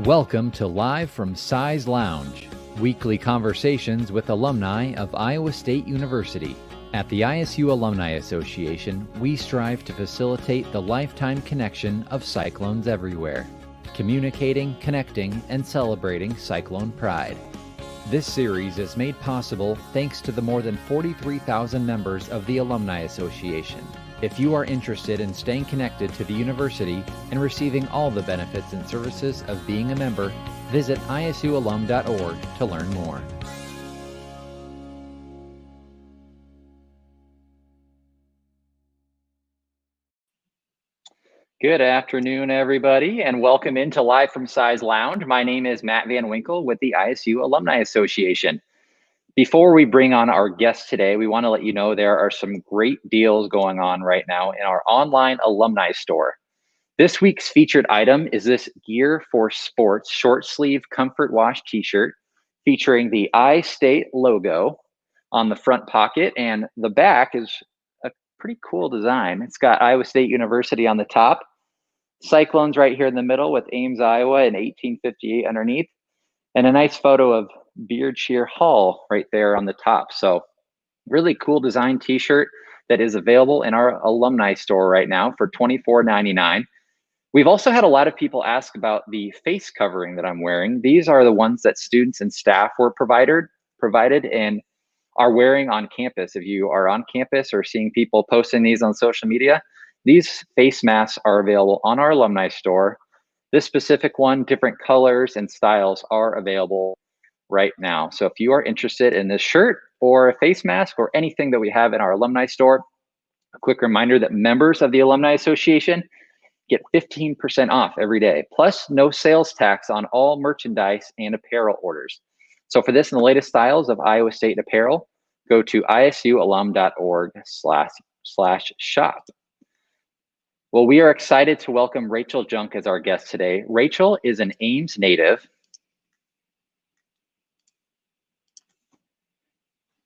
Welcome to Live from Size Lounge, weekly conversations with alumni of Iowa State University. At the ISU Alumni Association, we strive to facilitate the lifetime connection of Cyclones everywhere, communicating, connecting, and celebrating Cyclone pride. This series is made possible thanks to the more than 43,000 members of the Alumni Association. If you are interested in staying connected to the university and receiving all the benefits and services of being a member, visit isualum.org to learn more. Good afternoon, everybody, and welcome into Live from Size Lounge. My name is Matt Van Winkle with the ISU Alumni Association. Before we bring on our guest today, we want to let you know there are some great deals going on right now in our online Alumni Store. This week's featured item is this Gear for Sports short sleeve comfort wash t-shirt featuring the iState logo on the front pocket, and the back is a pretty cool design. It's got Iowa State University on the top, Cyclones right here in the middle with Ames, Iowa in 1858 underneath, and a nice photo of Beard Shear Hall right there on the top. So really cool design t-shirt that is available in our Alumni Store right now for $24.99. We've also had a lot of people ask about the face covering that I'm wearing. These are the ones that students and staff were provided and are wearing on campus. If you are on campus or seeing people posting these on social media, these face masks are available on our Alumni Store. This specific one, different colors and styles are available right now. So if you are interested in this shirt or a face mask or anything that we have in our Alumni Store, a quick reminder that members of the Alumni Association get 15% off every day, plus no sales tax on all merchandise and apparel orders. So for this and the latest styles of Iowa State apparel, go to isualum.org/shop. Well, we are excited to welcome Rachel Junck as our guest today. Rachel is an Ames native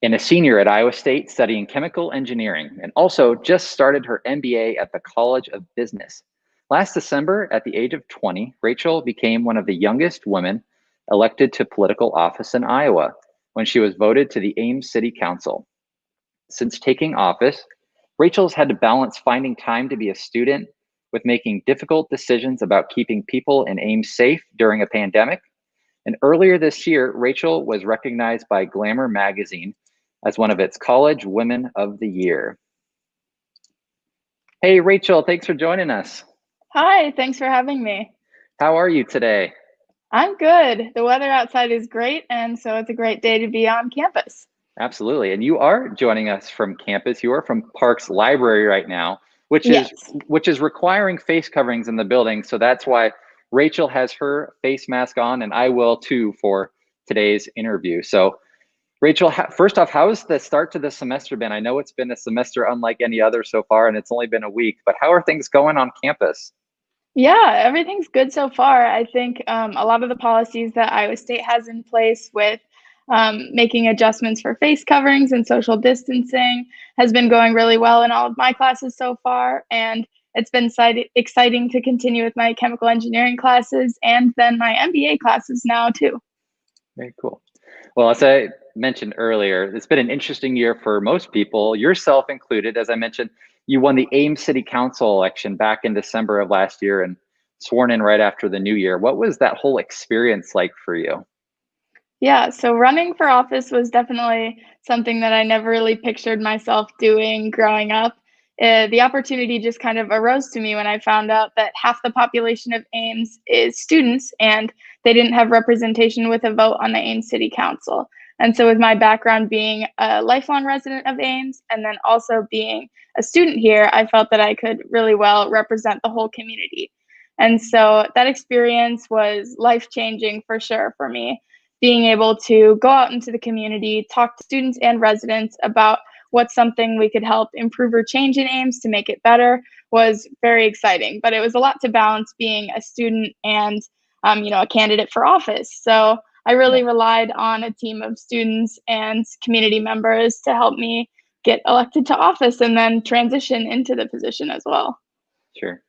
and a senior at Iowa State studying chemical engineering, and also just started her MBA at the College of Business. Last December, at the age of 20, Rachel became one of the youngest women elected to political office in Iowa when she was voted to the Ames City Council. Since taking office, Rachel's had to balance finding time to be a student with making difficult decisions about keeping people in Ames safe during a pandemic. And earlier this year, Rachel was recognized by Glamour magazine as one of its College Women of the Year. Hey, Rachel, thanks for joining us. Hi, thanks for having me. How are you today? I'm good. The weather outside is great, and so it's a great day to be on campus. Absolutely. And you are joining us from campus. You are from Parks Library right now, which is requiring face coverings in the building. So that's why Rachel has her face mask on, and I will too for today's interview. So Rachel, first off, how has the start to the semester been? I know it's been a semester unlike any other so far, and it's only been a week, but how are things going on campus? Yeah, everything's good so far. I think a lot of the policies that Iowa State has in place with making adjustments for face coverings and social distancing has been going really well in all of my classes so far. And it's been exciting to continue with my chemical engineering classes and then my MBA classes now too. Very cool. Well, as I mentioned earlier, it's been an interesting year for most people, yourself included. As I mentioned, you won the Ames City Council election back in December of last year and sworn in right after the new year. What was that whole experience like for you? Yeah, so running for office was definitely something that I never really pictured myself doing growing up. The opportunity just kind of arose to me when I found out that half the population of Ames is students and they didn't have representation with a vote on the Ames City Council. And so with my background being a lifelong resident of Ames and then also being a student here, I felt that I could really well represent the whole community. And so that experience was life-changing for sure for me. Being able to go out into the community, talk to students and residents about what's something we could help improve or change in Ames to make it better was very exciting. But it was a lot to balance being a student and a candidate for office. So I really relied on a team of students and community members to help me get elected to office and then transition into the position as well. Sure.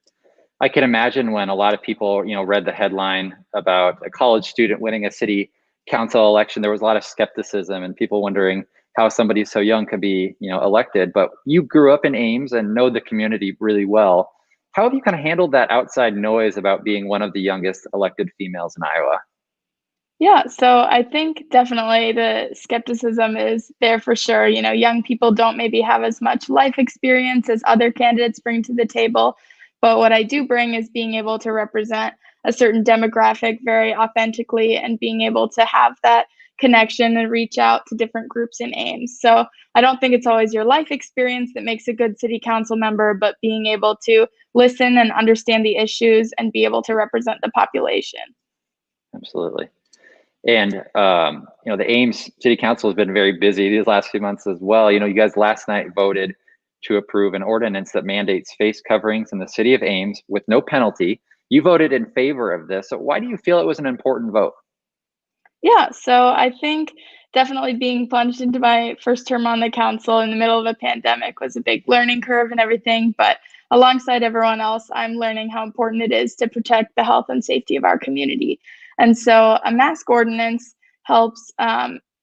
I can imagine when a lot of people, read the headline about a college student winning a city council election, there was a lot of skepticism and people wondering how somebody so young could be, elected. But you grew up in Ames and know the community really well. How have you kind of handled that outside noise about being one of the youngest elected females in Iowa? Yeah, so I think definitely the skepticism is there for sure. Young people don't maybe have as much life experience as other candidates bring to the table. But what I do bring is being able to represent a certain demographic very authentically and being able to have that connection and reach out to different groups in Ames. So I don't think it's always your life experience that makes a good city council member, but being able to listen and understand the issues and be able to represent the population. Absolutely. And, the Ames City Council has been very busy these last few months as well. You guys last night voted to approve an ordinance that mandates face coverings in the city of Ames with no penalty. You voted in favor of this. So why do you feel it was an important vote? Yeah, so I think definitely being plunged into my first term on the council in the middle of a pandemic was a big learning curve and everything. But alongside everyone else, I'm learning how important it is to protect the health and safety of our community. And so a mask ordinance helps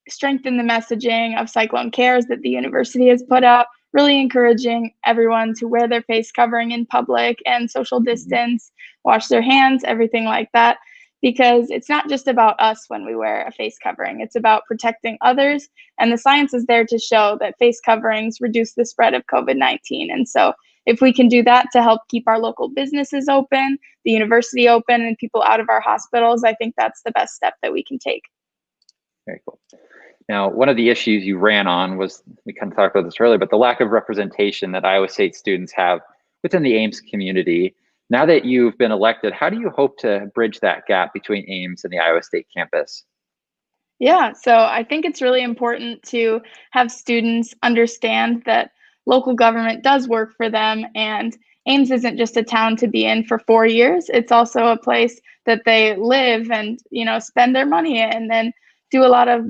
strengthen the messaging of cyclone cares that the university has put out, really encouraging everyone to wear their face covering in public and social distance, wash their hands, everything like that, because it's not just about us when we wear a face covering, it's about protecting others. And the science is there to show that face coverings reduce the spread of COVID-19. And so if we can do that to help keep our local businesses open, the university open, and people out of our hospitals, I think that's the best step that we can take. Very cool. Now, one of the issues you ran on was, we kind of talked about this earlier, but the lack of representation that Iowa State students have within the Ames community. Now that you've been elected, how do you hope to bridge that gap between Ames and the Iowa State campus? Yeah, so I think it's really important to have students understand that local government does work for them, and Ames isn't just a town to be in for 4 years. It's also a place that they live and spend their money and then do a lot of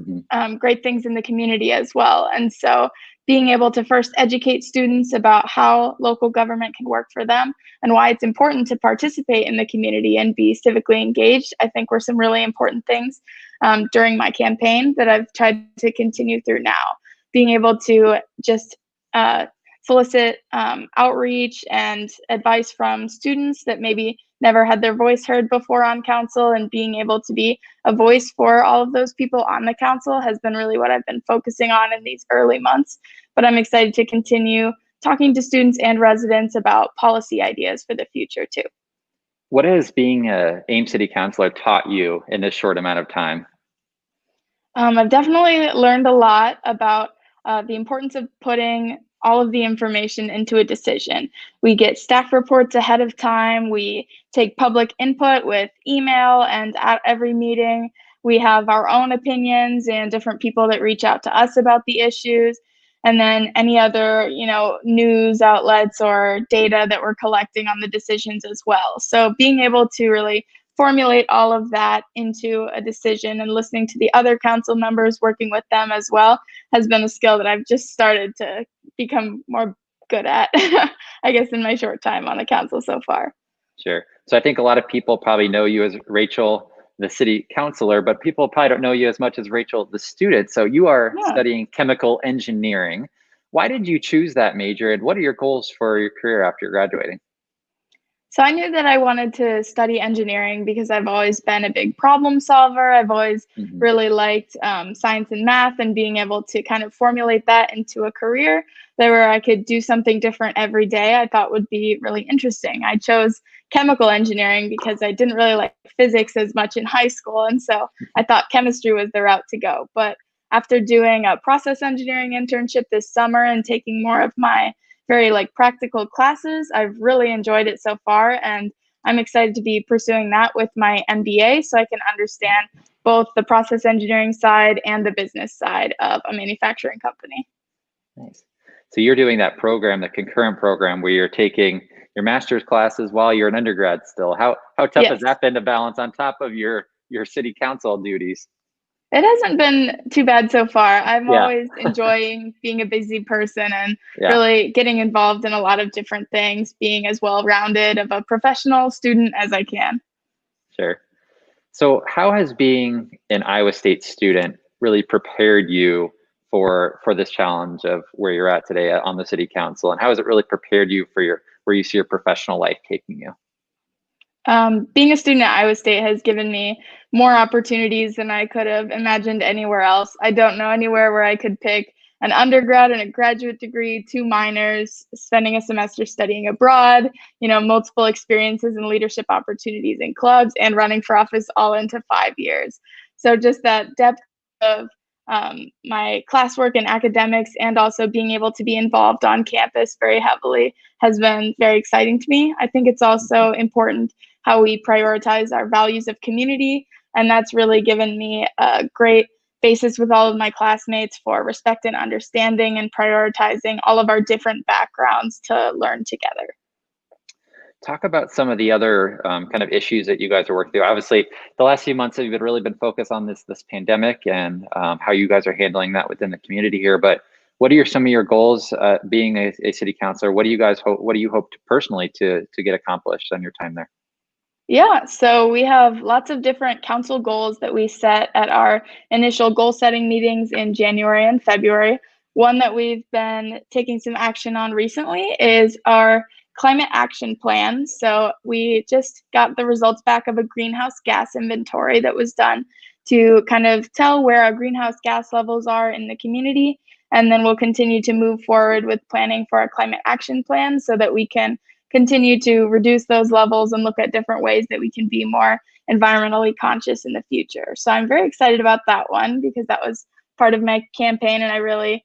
great things in the community as well. And so being able to first educate students about how local government can work for them and why it's important to participate in the community and be civically engaged, I think were some really important things during my campaign that I've tried to continue through now. Being able to just solicit outreach and advice from students that maybe never had their voice heard before on council, and being able to be a voice for all of those people on the council has been really what I've been focusing on in these early months. But I'm excited to continue talking to students and residents about policy ideas for the future too. What has being a Ames City Councilor taught you in this short amount of time? I've definitely learned a lot about the importance of putting all of the information into a decision. We get staff reports ahead of time. We take public input with email, and at every meeting, we have our own opinions and different people that reach out to us about the issues. And then any other, news outlets or data that we're collecting on the decisions as well. So being able to really formulate all of that into a decision and listening to the other council members, working with them as well, has been a skill that I've just started to become more good at, I guess, in my short time on the council so far. Sure. So I think a lot of people probably know you as Rachel, the city councilor, but people probably don't know you as much as Rachel, the student. So you are studying chemical engineering. Why did you choose that major, and what are your goals for your career after graduating? So I knew that I wanted to study engineering because I've always been a big problem solver. I've always really liked science and math, and being able to kind of formulate that into a career where I could do something different every day, I thought would be really interesting. I chose chemical engineering because I didn't really like physics as much in high school. And so I thought chemistry was the route to go. But after doing a process engineering internship this summer and taking more of my very practical classes, I've really enjoyed it so far, and I'm excited to be pursuing that with my MBA so I can understand both the process engineering side and the business side of a manufacturing company. Nice. So you're doing that program, the concurrent program, where you're taking your master's classes while you're an undergrad still. How tough has that been to balance on top of your city council duties? It hasn't been too bad so far. I'm Yeah, always enjoying being a busy person and yeah, really getting involved in a lot of different things, being as well-rounded of a professional student as I can. sure. So how has being an Iowa State student really prepared you for this challenge of where you're at today on the city council, and how has it really prepared you for your where you see your professional life taking you? Being a student at Iowa State has given me more opportunities than I could have imagined anywhere else. I don't know anywhere where I could pick an undergrad and a graduate degree, 2 minors, spending a semester studying abroad, multiple experiences and leadership opportunities in clubs, and running for office all into 5 years. So just that depth of my classwork and academics, and also being able to be involved on campus very heavily, has been very exciting to me. I think it's also important how we prioritize our values of community. And that's really given me a great basis with all of my classmates for respect and understanding and prioritizing all of our different backgrounds to learn together. Talk about some of the other kind of issues that you guys are working through. Obviously, the last few months have really been focused on this pandemic and how you guys are handling that within the community here. But what are some of your goals being a city councilor? What do you guys hope? What do you hope to personally to get accomplished on your time there? Yeah, so we have lots of different council goals that we set at our initial goal setting meetings in January and February. One that we've been taking some action on recently is our climate action plan. So we just got the results back of a greenhouse gas inventory that was done to kind of tell where our greenhouse gas levels are in the community. And then we'll continue to move forward with planning for our climate action plan so that we can continue to reduce those levels and look at different ways that we can be more environmentally conscious in the future. So I'm very excited about that one because that was part of my campaign, and I really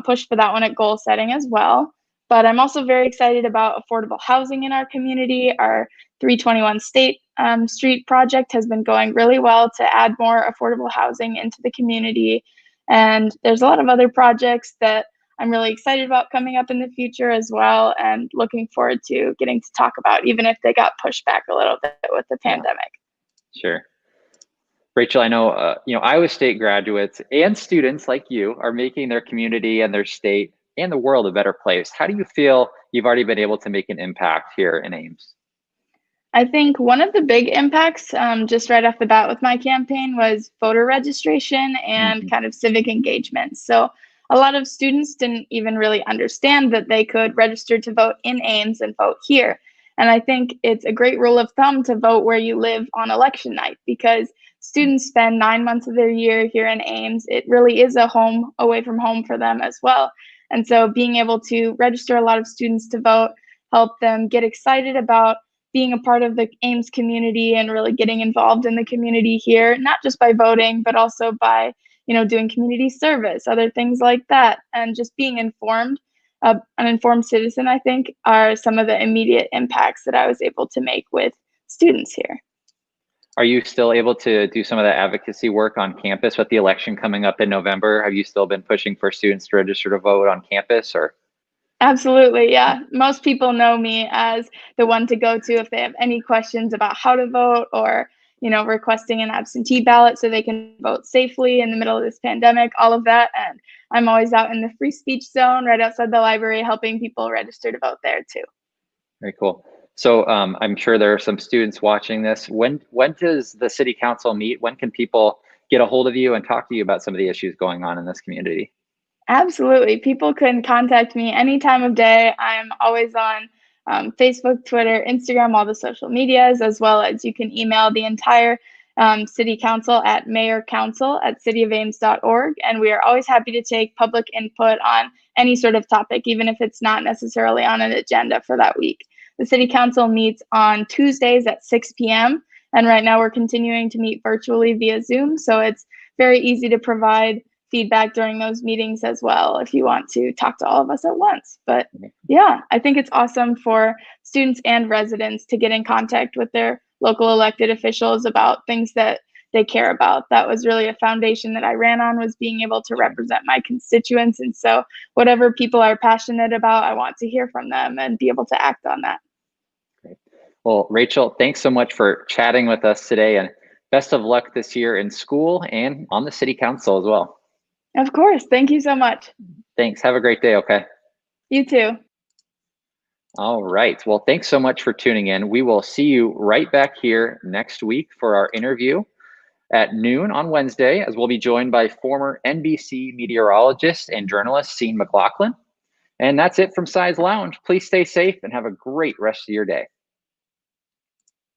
pushed for that one at goal setting as well. But I'm also very excited about affordable housing in our community. Our 321 State Street project has been going really well to add more affordable housing into the community. And there's a lot of other projects that I'm really excited about coming up in the future as well, and looking forward to getting to talk about, even if they got pushed back a little bit with the pandemic. Sure. Rachel, I know Iowa State graduates and students like you are making their community and their state and the world a better place. How do you feel you've already been able to make an impact here in Ames? I think one of the big impacts, just right off the bat with my campaign, was voter registration and kind of civic engagement. So a lot of students didn't even really understand that they could register to vote in Ames and vote here. And I think it's a great rule of thumb to vote where you live on election night, because students spend 9 months of their year here in Ames. It really is a home away from home for them as well. And so being able to register a lot of students to vote, help them get excited about being a part of the Ames community and really getting involved in the community here, not just by voting, but also by, doing community service, other things like that, and just being informed. An informed citizen, I think, are some of the immediate impacts that I was able to make with students here. Are you still able to do some of that advocacy work on campus with the election coming up in November? Have you still been pushing for students to register to vote on campus, or? Absolutely, yeah. Most people know me as the one to go to if they have any questions about how to vote, or, requesting an absentee ballot so they can vote safely in the middle of this pandemic, all of that. And I'm always out in the free speech zone right outside the library helping people register to vote there too. Very cool. So I'm sure there are some students watching this. When does the city council meet? When can people get a hold of you and talk to you about some of the issues going on in this community? Absolutely. People can contact me any time of day. I'm always on Facebook, Twitter, Instagram, all the social medias, as well as you can email the entire city council at mayorcouncil@cityofames.org. And we are always happy to take public input on any sort of topic, even if it's not necessarily on an agenda for that week. The city council meets on Tuesdays at 6 p.m. And right now we're continuing to meet virtually via Zoom. So it's very easy to provide feedback during those meetings as well if you want to talk to all of us at once. But yeah, I think it's awesome for students and residents to get in contact with their local elected officials about things that they care about. That was really a foundation that I ran on, was being able to represent my constituents. And so whatever people are passionate about, I want to hear from them and be able to act on that. Great. Well, Rachel, thanks so much for chatting with us today and Best of luck this year in school and on the city council as well. Of course. Thank you so much. Thanks. Have a great day. Okay. You too. All right. Well, thanks so much for tuning in. We will see you right back here next week for our interview at noon on Wednesday, as we'll be joined by former NBC meteorologist and journalist Sean McLaughlin. And that's it from Size Lounge. Please stay safe and have a great rest of your day.